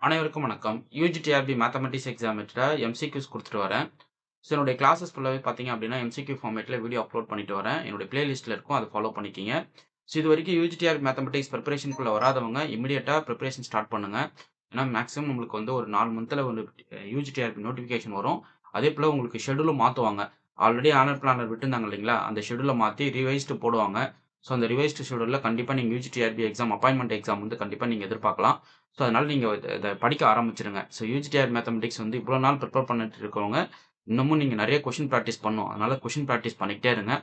அனைவருக்கும் வணக்கம். யுஜிடிஆர்பி mathematics எக்ஸாமேட்டர MCQs குடுத்துட்டு வரேன். ஸோ என்னுடைய கிளாஸஸ் ஃபுல்லாவே பார்த்தீங்க அப்படின்னா, எம்சிக்யூ ஃபார்மேட்ல வீடியோ அப்லோட் பண்ணிட்டு வரேன். என்னுடைய பிளேலிஸ்ட்ல இருக்கும். அத ஃபாலோ பண்ணிக்கங்க. ஸோ இதுவரைக்கும் யுஜிடிஆர்பி மேத்தமேட்டிக்ஸ் பிரிப்பரேஷனுக்குள்ள வராதவங்க இமிடியேட்டா பிரிப்பரேஷன் ஸ்டார்ட் பண்ணுங்க. ஏன்னா மேக்ஸிமம் நம்மளுக்கு வந்து ஒரு 4 மந்த்ல ஒரு யுஜிடிஆர்பி நோட்டிஃபிகேஷன் வரும். அதேபோல உங்களுக்கு ஷெட்யூலும் மாத்துவாங்க. ஆல்ரெடி ஆனர் பிளானர் விட்டிருந்தாங்க இல்லைங்களா? அந்த ஷெட்யூல மாத்தி ரிவைஸ்டு போடுவாங்க. ஸோ அந்த ரிவைஸ்டு ஷெட்யூல்ல கண்டிப்பா நீங்க யுஜிடிஆர்பி எக்ஸாம் அப்பாயின்ட்மென்ட் எக்ஸாம் வந்து கண்டிப்பா நீங்க எதிர்பார்க்கலாம். ஸோ, அதனால நீங்க இத படிக்க ஆரம்பிச்சுருங்க. ஸோ, யுஜிடிஆர் மேத்தமேட்டிக்ஸ் வந்து இவ்வளோ நாள் ப்ரிப்பேர் பண்ணிட்டு இருக்கவங்க, இன்னமும் நீங்க நெறைய கொஸ்டின் பிராக்டிஸ் பண்ணணும். அதனால கொஸ்டின் பிராக்டிஸ் பண்ணிக்கிட்டே இருங்க.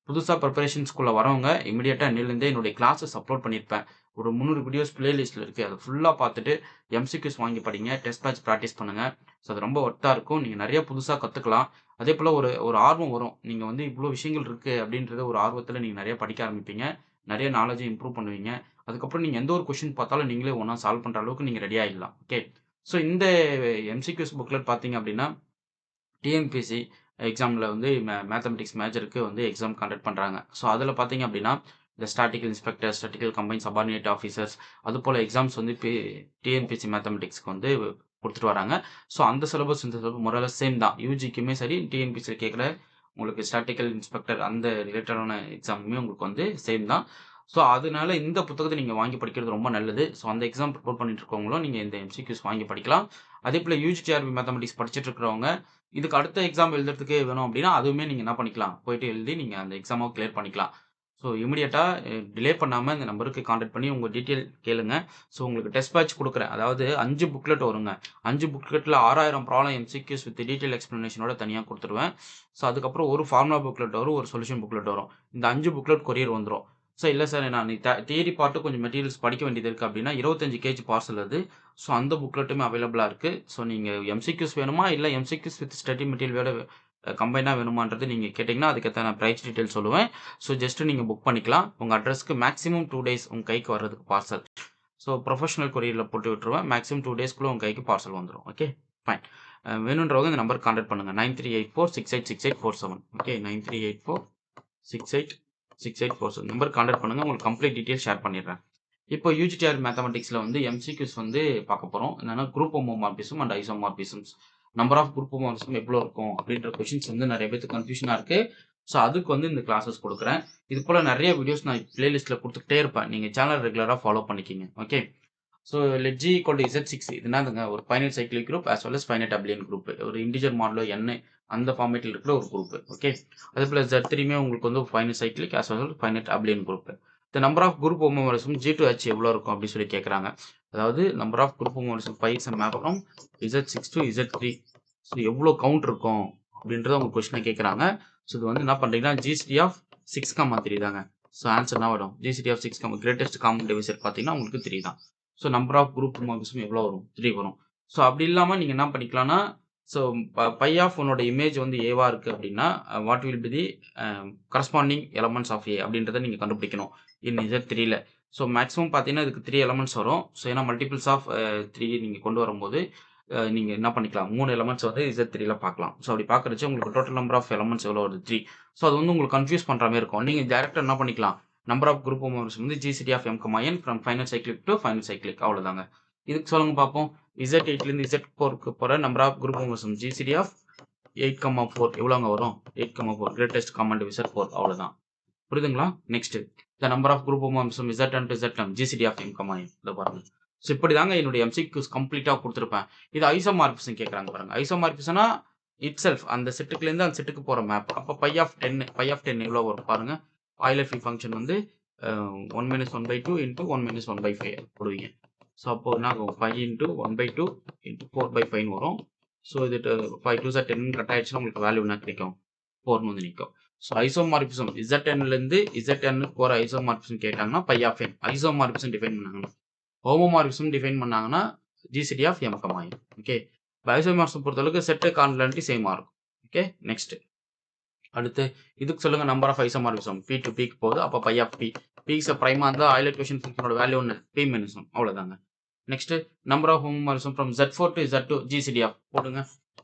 புதுசா பிரிப்பரேஷன்ஸ்குள்ள வரவங்க இமிடியேட்டா இன்னைலருந்தே என்னுடைய கிளாஸஸ் அப்லோட் பண்ணியிருப்பேன். ஒரு 300 வீடியோஸ் பிளேலிஸ்ட்ல இருக்கு. அத ஃபுல்லா பார்த்துட்டு எம்சிக்யூஸ் வாங்கி படிங்க. டெஸ்ட் பேட்ச் பிராக்டிஸ் பண்ணுங்க. ஸோ, அது ரொம்ப ஒர்த்தா இருக்கும். நீங்க நெறைய புதுசா கத்துக்கலாம். அதேபோல ஒரு ஒரு ஆர்வம் வரும். நீங்க வந்து இவ்ளோ விஷயங்கள் இருக்கு அப்படின்றத ஒரு ஆர்வத்துல நீங்க நெறைய படிக்க ஆரம்பிப்பீங்க. நெறைய நாலேட்ஜ இம்ப்ரூவ் பண்ணுவீங்க. அதுக்கப்புறம் நீங்க எந்த ஒரு கொஸ்டின் பார்த்தாலும் நீங்களே ஓனா சால்வ் பண்ற அளவுக்கு நீங்க ரெடி ஆயிடலாம். ஓகே. ஸோ இந்த எம்சிக்யூஸ் புக்லெட் பார்த்தீங்க அப்படின்னா, டிஎன்பிஎஸ்சி எக்ஸாம்ல வந்து மேத்தமேட்டிக்ஸ் மேஜருக்கு வந்து எக்ஸாம் கண்டக்ட் பண்றாங்க. ஸோ அதில பார்த்தீங்க அப்படின்னா, இந்த ஸ்டாட்டிக்கல் இன்ஸ்பெக்டர், ஸ்டாட்டிக்கல் கம்பைன்ட் சப்பார்டினேட் ஆஃபீசர்ஸ் அதுபோல எக்ஸாம்ஸ் வந்து டிஎன்பிஎஸ்சி மேத்தமேட்டிக்ஸ்க்கு வந்து குடுத்துட்டு வராங்க. ஸோ அந்த சிலபஸ் இந்த syllabus more or less same தான். யுஜிக்குமே சரி, டிஎன்பிஎஸ்சில கேட்கிற உங்களுக்கு ஸ்டாட்டிக்கல் இன்ஸ்பெக்டர் அந்த ரிலேட்டடான எக்ஸாமுமே உங்களுக்கு வந்து சேம் தான். ஸோ அதனால இந்த புத்தகத்த நீங்க வாங்கி படிக்கிறது ரொம்ப நல்லது. ஸோ அந்த எக்ஸாம் ப்ரிப்பேர் பண்ணிட்டு இருக்கவங்களும் நீங்க இந்த எம்சிக்யூஸ் வாங்கி படிக்கலாம். அதேபோல யுஜிடிஆர்பி மேத்தமேட்டிக்ஸ் படிச்சுட்டு இருக்கிறவங்க, இதுக்கு அடுத்த எக்ஸாம் எழுதுறதுக்கு வேணும் அப்டின்னா, அதுவுமே நீங்க என்ன பண்ணிக்கலாம், போயிட்டு எழுதி நீங்க அந்த எக்ஸாம கிளியர் பண்ணிக்கலாம். ஸோ இமிடியேட்டா டிலே பண்ணாம இந்த நம்பருக்கு கான்டாக்ட் பண்ணி உங்க டீட்டெயில் கேளுங்க. ஸோ உங்களுக்கு டெஸ்ட் பேட்ச் குடுக்குறேன். அதாவது 5 புக்லெட் வருங்க. 5 புக்லெட்ல 6000 ப்ராப்ளம் எம்சிக்யூஸ் வித் டீட்டெயில் எக்ஸ்ப்ளனேஷனோட தனியா குடுத்துருவேன். ஸோ அதுக்கப்புறம் ஒரு ஃபார்முலா புக்லெட் வரும், ஒரு சொல்யூஷன் புக்லெட் வரும். இந்த 5 புக்லெட் கொரியர் வந்துரும். சார் இல்ல சார் நான் தியரி பார்ட் கொஞ்சம் மெட்டீரியல்ஸ் படிக்க வேண்டியது இருக்கு அப்டின்னா, 25 கேஜி பார்சல் அது. ஸோ அந்த புக்லெட்டுமே அவைலபிளா இருக்கு. ஸோ நீங்க எம்சிக்யூஸ் வேணுமா? இல்ல எம்சிக்யூஸ் வித் ஸ்டடி மெட்டீரியலோட கம்பைனா வேணுமான்றது நீங்க கேட்டீங்கன்னா, அதுக்கேத்த நான் பிரைஸ் டீட்டெயில் சொல்லுவேன். ஸோ ஜஸ்ட் நீங்க புக் பண்ணிக்கலாம். உங்க அட்ரஸ்க்கு மேக்ஸிமம் 2 டேஸ் உங்க கைக்கு வர்றதுக்கு பார்சல். ஸோ ப்ரொஃபஷனல் கொரியர்ல போட்டு விட்டுருவேன். மேக்ஸிமம் 2 டேஸ்க்குள்ள உங்க கைக்கு பார்சல் வந்துரும். Okay fine. வேணுன்றவங்க இந்த நம்பருக்கு கான்டாக்ட் பண்ணுங்க. 9384686847 ஓகே 9384686847 நம்பருக்கு கான்டாக்ட் பண்ணுங்க. உங்களுக்கு கம்ப்ளீட் டீட்டெயில் ஷேர் பண்ணிடுறேன். இப்போ யுஜிடிஆர் மேத்தமேட்டிக்ஸ்ல வந்து எம்சிக்யூஸ் வந்து பார்க்க போறோம். என்னன்னா group homomorphism and isomorphisms. Number of group homomorphism எவ்வளோ இருக்கும் அப்படின்ற கொஸ்டின்ஸ் வந்து நெறைய பேத்துக்கு கன்ஃபியூஷனா இருக்கு. ஸோ அதுக்கு வந்து இந்த கிளாஸஸ் குடுக்குறேன். இது போல நெறைய வீடியோஸ் நான் பிளேலிஸ்ட்ல குடுத்துக்கிட்டே இருப்பேன். நீங்க சேனல் ரெகுலரா ஃபாலோ பண்ணிக்கங்க. Okay. So let G equal to Z6 இது என்னதுங்க ஒரு finite cyclic group as well as finite abelian group. ஒரு இன்டிஜர் மாடுலோ n அந்த ஃபார்மேட்ல இருக்கிற ஒரு குரூப். ஓகே. அதேபோல Z3மே உங்களுக்கு வந்து finite cyclic as well finite abelian group. The number of group homomorphism G2H எவ்வளோ இருக்கும் அப்படின்னு சொல்லி கேட்குறாங்க. அதாவது number of group homomorphism phi is a map from Z6 to Z3. So எவ்வளோ கவுண்ட் இருக்கும் அப்படின்றத உங்க கொஸ்டினை கேட்குறாங்க. ஸோ இது வந்து என்ன பண்றீங்கன்னா GCD ஆஃப் 6, 3 தாங்க. ஸோ ஆன்சர் என்ன வரும்? GCD of 6, greatest common divisor பார்த்தீங்கன்னா உங்களுக்கு 3 தான். So number of group homomorphism எவ்வளோ வரும்? 3 வரும். ஸோ அப்படி இல்லாம நீங்க என்ன பண்ணிக்கலாம்னா, ஸோ பை ஆஃப் உன்னோட இமேஜ் வந்து ஏவா இருக்கு அப்படின்னா, what will be the corresponding elements of a அப்படின்றத நீங்க கண்டுபிடிக்கணும். இன் Z3ல. ஸோ மேக்ஸிமம் பார்த்தீங்கன்னா இதுக்கு 3 எலமெண்ட்ஸ் வரும். ஸோ ஏன்னா மல்டிபிள்ஸ் ஆஃப் 3 நீங்க கொண்டு வரும்போது, நீங்க என்ன பண்ணிக்கலாம் 3 எலமெண்ட்ஸ் வந்து Z3ல பார்க்கலாம். ஸோ அப்படி பார்க்கறச்ச உங்களுக்கு டோட்டல் நம்பர் ஆஃப் எலமெண்ட்ஸ் எவ்வளோ வருது? 3. ஸோ அது வந்து உங்களுக்கு கன்ஃப்யூஸ் பண்ற மாரி இருக்கும். நீங்க டைரக்ட்டா என்ன பண்ணிக்கலாம், நம்பர் ஆஃப் குரூப் ஹோமோமார்பிசம் வந்து GCD of M, N from finite cyclic to finite cyclic அவ்வளோதாங்க. இதுக்கு சொல்லுங்க பார்ப்போம். Z8லேருந்து Z4க்கு போற number of group homomorphism GCD of 8, 4 எவ்வளோங்க வரும்? 8, 4 கிரேட்டஸ்ட் காமன் டிவைசர் 4 அவ்வளோதான். புரியுதுங்களா? Next the number of group homomorphism Zn to Zm GCD of M, N இத பாருங்க. ஸோ இப்படிதாங்க என்னுடைய எம்சிக்யூஸ் கம்ப்ளீட்டா குடுத்திருப்பேன். இது ஐசோமார்பிசம் கேட்குறாங்க பாருங்க. ஐசோமார்பிசம்னா இட்செல்ஃப் அந்த செட்டுக்குலேருந்து அந்த செட்டுக்கு போற மேப். அப்ப பை ஆஃப் 10 எவ்வளோ வரும் பாருங்க. ஆயிலர் ஃபில் ஃபங்ஷன் வந்து 1 - 1/2 இன்டு 1 - 1/5 போடுவீங்க. ஸோ அப்போ என்ன ஆகும்? 5 இன்டு 1/2 இன்டு 4/5 வரும். ஸோ இது 5 2 10 கட் ஆயிடுச்சுன்னா உங்களுக்கு வேல்யூ என்ன கிடைக்கும்? 4 வந்து நிக்கும். ஸோ ஐசோமார்பிசம் Znலேருந்து Zn போற ஐசோமார்பிசம் கேட்டாங்கன்னா phi of n. Isomorphism define பண்ணாங்கன்னா ஹோமோமார்பிசம் டிஃபைன் பண்ணாங்கன்னா GCD of M, N. Okay. Isomorphism பொறுத்தளவுக்கு செட் கான்ஸ்டன்ட் சேமா இருக்கும். ஓகே. நெக்ஸ்ட் அடுத்து இதுக்கு சொல்லுங்க number of isomorphism P to P க்கு போகுது. அப்ப phi of P. P is பிரைமா இருந்தா ஆயிலர் கோஎஃபிஷியன்ட் ஃபங்ஷனோட வேல்யூ என்ன? P - 1 அவ்வளவுதாங்க. Next number of homomorphism from Z4 to Z2 GCD of போடுங்க.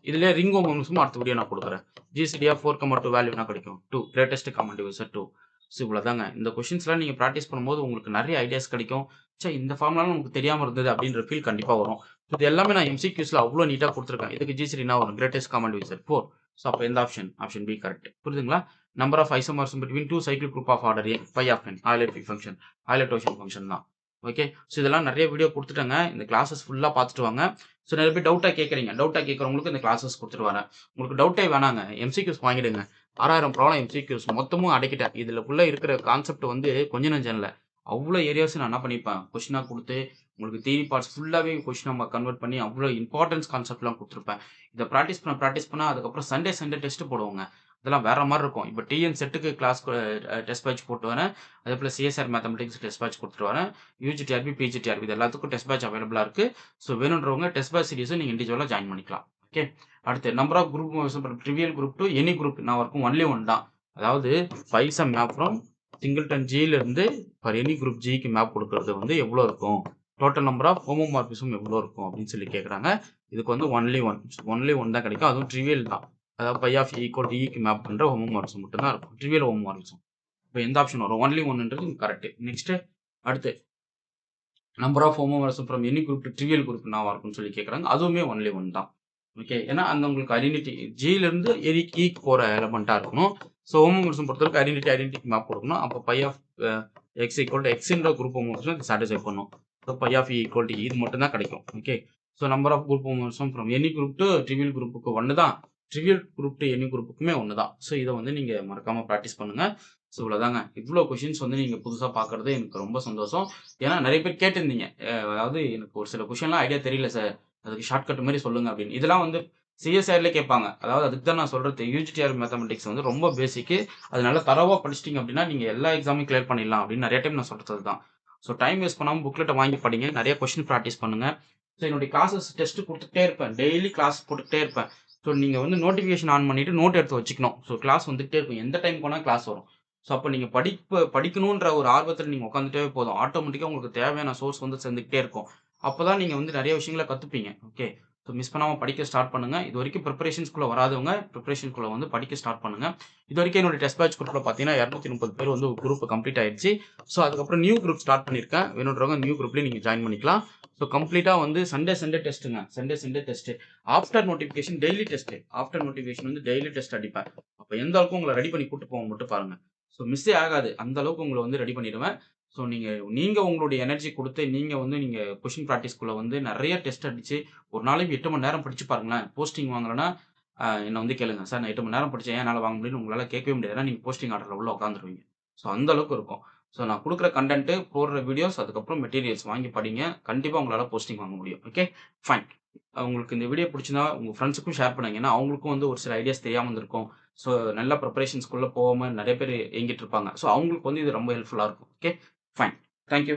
இதுல ரிங் ஹோமோமார்பிசம் அடுத்த வீடியோ நான் கொடுக்குறேன். GCD ஆஃப் 4, 2 வேல்யூ என்ன கிடைக்கும்? 2 கிரேட்டஸ்ட் காமன் டிவைசர் 2. ஸோ இவ்வளோதாங்க. இந்த கொஸ்டின்ஸ்லாம் நீங்க பிராக்டிஸ் பண்ணும்போது உங்களுக்கு நெறைய ஐடியாஸ் கிடைக்கும். ச்சே! இந்த ஃபார்முலாலாம் நமக்கு தெரியாம இருந்தது அப்படின்ற ஃபீல் கண்டிப்பா வரும். இது எல்லாமே நான் எம்சிக்யூஸ்ல அவ்ளோ நீட்டா குடுத்துருக்கேன். இதுக்கு ஜி3 என்ன வரும்? Greatest common divisor 4. ஸோ அப்ப எந்த ஆப்ஷன்? Option B correct. புரியுதுங்களா? Number of isomers between 2 cycle group of order n, phi of n ஆயிலேட்ரிக் ஃபங்ஷன். ஆயிலேட்டோஷன் ஃபங்ஷன் தான். ஓகே. ஸோ இதெல்லாம் நெறைய வீடியோ குடுத்துட்டேங்க. இந்த கிளாஸஸ் ஃபுல்லா பார்த்துட்டு வாங்க. ஸோ நெறைய பேர் டவுட்டா கேட்கறீங்க. டவுட்டா கேட்கறவங்களுக்கு இந்த கிளாஸஸ் குடுத்துட்டு வரேன். உங்களுக்கு டவுட்டே வேணாங்க. எம்சிக்யூஸ் வாங்கிடுங்க. 6000 ப்ராப்ளம் எம்சிக்யூஸ் மொத்தமும் அடக்கிட்டேன். இதுலக்குள்ள இருக்கிற கான்செப்ட் வந்து கொஞ்சம் நஞ்சம் இல்ல. அவ்ளோ ஏரியாஸ் நான் என்ன பண்ணியிருப்பேன், கொஸ்டினா குடுத்து, உங்களுக்கு தியரி பார்ட்ஸ் ஃபுல்லாவே கொஸ்டினா கன்வெர்ட் பண்ணி அவ்ளோ இம்பார்ட்டன்ஸ் கான்செப்ட்லாம் குடுத்துருப்பேன். இத பிராக்டிஸ் பண்ண அதுக்கப்புறம் சண்டே டெஸ்ட் போடுவோங்க. அதெல்லாம் வேற மாரி இருக்கும். இப்ப டிஎன் செட்டுக்கு கிளாஸ் டெஸ்ட் பேட்ச் போட்டு வரேன். அதேபோல சிஎஸ்ஆர் மேத்தமேட்டிக்ஸ் டெஸ்ட் பேட்ச் குடுத்துட்டு வரேன். யுஜிடிஆர்பி, பிஜிடிஆர்பி இது எல்லாத்துக்கும் டெஸ்ட் பேட்ச் அவைலபிளா இருக்கு. ஸோ வேணுன்றவங்க டெஸ்ட் பேட்ச் சீரிஸ நீங்க இண்டிவிஜுவலா ஜாயின் பண்ணிக்கலாம். ஓகே. அடுத்து number of group moves from trivial group to any group நான் வரைக்கும் ஒன்லி ஒன் தான். அதாவது பைசா மேப் ஃப்ரம் சிங்கிள்டன் ஜில இருந்து ஃபார் எனி குரூப் ஜிக்கு மேப் குடுக்குறது வந்து எவ்வளோ இருக்கும்? டோட்டல் நம்பர் ஆஃப் ஹோமோமார்பிசம் எவ்வளோ இருக்கும்? அப்படின்னு சொல்லி கேட்கறாங்க. இதுக்கு வந்து ஒன்லி ஒன் தான் கிடைக்கும். அதுவும் ட்ரிவியல் தான். அதாவது பை ஆஃப் ஈக்குவல் டு ஈக்கு மேப் பண்ற ஹோமோமார்பிசம் மட்டும் தான் இருக்கும். Trivial homomorphism. இப்ப எந்த ஆப்ஷன் வரும்? ஒன்லி ஒன்ன்றது கரெக்ட். நெக்ஸ்ட் அடுத்து number of homomorphism from any group to trivial group என்னவா இருக்கும்னு சொல்லி கேட்கறாங்க. அதுவுமே ஒன்லி ஒன் தான். ஓகே. ஏன்னா அந்த உங்களுக்கு ஐடென்டிட்டி ஜில இருந்து ஈக்கு போற எலமெண்ட்டா இருக்கணும். ஸோ ஹோமோமார்பிசம் பொறுத்தவரைக்கும் ஐடென்டிட்டிக்கு மேப் கொடுக்கணும். அப்போ phi of x equal to எக்ஸ்ன்ற குரூப் ஹோமோமார்பிசம் சாட்டிஸ்ஃபை பண்ணும். So phi of equal to இது மட்டும் தான் கிடைக்கும். Okay. So number of group homomorphism from any group to trivial குரூப்புக்கு 1 தான். ட்ரிவியல் குரூப் டு எனி குரூப்புக்குமே 1 தான். ஸோ இத வந்து நீங்க மறக்காம பிராக்டிஸ் பண்ணுங்க. ஸோ இவ்வளோதாங்க. இவ்ளோ கொஸ்டின்ஸ் வந்து நீங்க புதுசா பார்க்கறது எனக்கு ரொம்ப சந்தோஷம். ஏன்னா நெறைய பேர் கேட்டிருந்தீங்க. அதாவது எனக்கு ஒரு சில கொஸ்டின்லாம் ஐடியா தெரியல சார். அதுக்கு ஷார்ட்கட் மாரி சொல்லுங்க அப்படின்னு. இதெல்லாம் வந்து சிஎஸ்ஆர்லயே கேட்பாங்க. அதாவது அதுக்கு தான் நான் சொல்றது. யுஜிடிஆர் மேத்தமேட்டிக்ஸ் வந்து ரொம்ப பேசிக்கு. அது நல்லா தரோவா படிச்சிட்டீங்க அப்படின்னா, நீங்க எல்லா எக்ஸாமையும் கிளியர் பண்ணிடலாம் அப்படின்னு நெறைய டைம் நான் சொல்றது அதுதான். ஸோ டைம் வேஸ்ட் பண்ணாம புக்லெட்ட வாங்கி படிங்க. நெறைய கொஸ்டின் பிராக்டிஸ் பண்ணுங்க. ஸோ என்னுடைய கிளாஸஸ் டெஸ்ட் குடுத்துட்டே இருப்பேன். டெய்லி கிளாஸ் போட்டுக்கிட்டே இருப்பேன். ஸோ நீங்க வந்து நோட்டிஃபிகேஷன் ஆன் பண்ணிட்டு நோட் எடுத்து வச்சுக்கணும். ஸோ கிளாஸ் வந்துகிட்டே இருக்கும். எந்த டைம் போனா கிளாஸ் வரும். ஸோ அப்ப நீங்க படிக்கணுன்ற ஒரு ஆர்வத்துல நீங்க உட்காந்துட்டே போதும். ஆட்டோமேட்டிக்கா உங்களுக்கு தேவையான சோர்ஸ் வந்து சேர்ந்துகிட்டே இருக்கும். அப்பதான் நீங்க வந்து நெறைய விஷயங்கள கத்துப்பீங்க. ஓகே. ஸோ மிஸ் பண்ணாம படிக்க ஸ்டார்ட் பண்ணுங்க. இதுவரைக்கும் பிரிப்பரேஷன்ஸ்குள்ள வராதவங்க, பிரிப்பரேஷன்குள்ள வந்து படிக்க ஸ்டார்ட் பண்ணுங்க. இதுவரைக்கும் என்னோட டெஸ்ட் பேட்ச் குரூப்ல பார்த்தீங்கன்னா, 230 பேர் வந்து குரூப் கம்ப்ளீட் ஆயிடுச்சு. ஸோ அதுக்கப்புறம் நியூ குரூப் ஸ்டார்ட் பண்ணியிருக்கேன். வேணுன்றவங்க நியூ குரூப்லயும் நீங்க ஜாயின் பண்ணிக்கலாம். ஸோ கம்ப்ளீட்டா வந்து சண்டே டெஸ்ட்டுங்க. Sunday test. After notification daily test. After notification வந்து டெய்லி டெஸ்ட் அடிப்பேன். அப்ப எந்த அளவுக்கு உங்கள ரெடி பண்ணி கூட்டு போவோம் மட்டும் பாருங்க. ஸோ மிஸ்ஸே ஆகாது. அந்த அளவுக்கு உங்கள வந்து ரெடி பண்ணிடுவேன். ஸோ நீங்க உங்களுடைய எனர்ஜி குடுத்து, நீங்க கொஸ்டின் பிராக்டிஸ்குள்ள வந்து நெறைய டெஸ்ட் அடிச்சு, ஒரு நாளைக்கு 8 மணி நேரம் படிச்சு பாருங்களேன். போஸ்டிங் வாங்கலன்னா, என்ன வந்து கேளுங்க. சார் நான் 8 மணி நேரம் படிச்சேன். ஏன் என்னால வாங்க முடியும்னு உங்களால கேட்கவே முடியாது. ஏன்னா நீங்க போஸ்டிங் ஆர்டர்ல உள்ள உட்காந்துருவீங்க. ஸோ அந்த அளவுக்கு இருக்கும். ஸோ நான் குடுக்குற கன்டென்ட், போடுற வீடியோஸ், அதுக்கப்புறம் மெட்டீரியல்ஸ் வாங்கி படிங்க. கண்டிப்பா உங்களால போஸ்டிங் வாங்க முடியும். ஓகே. ஃபைன். உங்களுக்கு இந்த வீடியோ புடிச்சிருந்தா உங்க ஃப்ரெண்ட்ஸுக்கும் ஷேர் பண்ணுங்க. ஏன்னா அவங்களுக்கும் வந்து ஒரு சில ஐடியாஸ் தெரியாம இருந்திருக்கும். ஸோ நல்ல பிரிப்பரேஷன்ஸ்குள்ள போகாம நெறைய பேர் ஏங்கிட்டு இருப்பாங்க. ஸோ அவங்களுக்கு வந்து இது ரொம்ப ஹெல்ப்ஃபுல்லா இருக்கும். ஓகே. ஃபைன். Thank you.